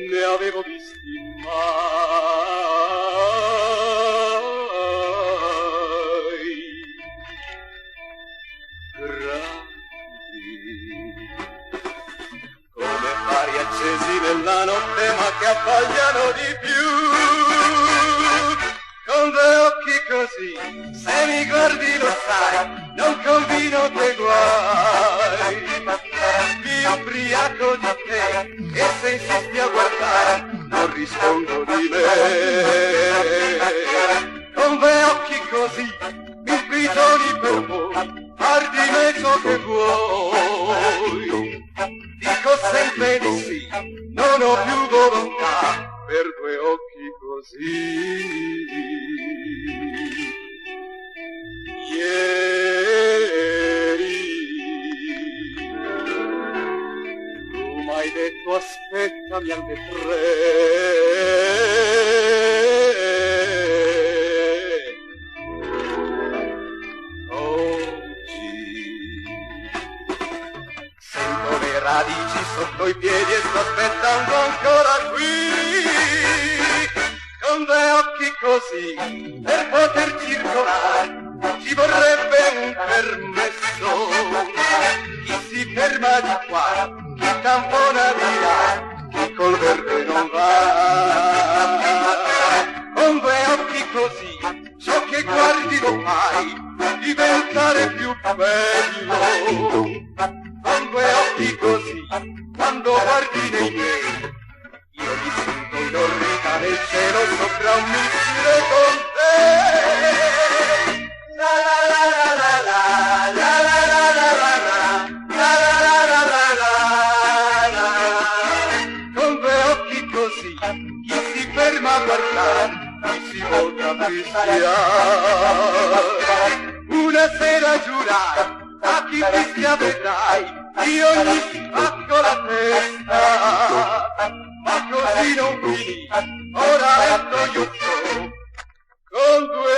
ne avevo visti mai grandi, come fari accesi nella notte ma che abbagliano di più. Con due occhi così, se mi guardi lo sai, non combino te guai. Mi ubriaco di te e se insisti a guardare non rispondo di me. Con due occhi così, mi imprigioni per voi, far di me ciò che vuoi. Dico sempre di sì, non ho più volontà per due occhi così. Ieri tu m'hai detto aspettami alle 3. Oggi sento le radici sotto i piedi e sto aspettando ancora qui. Con due occhi così, per poter circolare, ci vorrebbe un permesso. Chi si ferma di qua, chi tampona di là, chi col verde non va. Con due occhi così, ciò che guardi lo fai diventare più bello. Con due occhi così, quando guardi nei miei, io mi sento in orbita nel cielo sopra un missile con te. La la la la la la la la la la la la la la la la la. Con due occhi così, chi si ferma a guardare, chi si volta a fischiare. Una sera giurai, a chi fischia vedrai, io gli spacco la testa. Ma così non finì, ora resto io solo, con due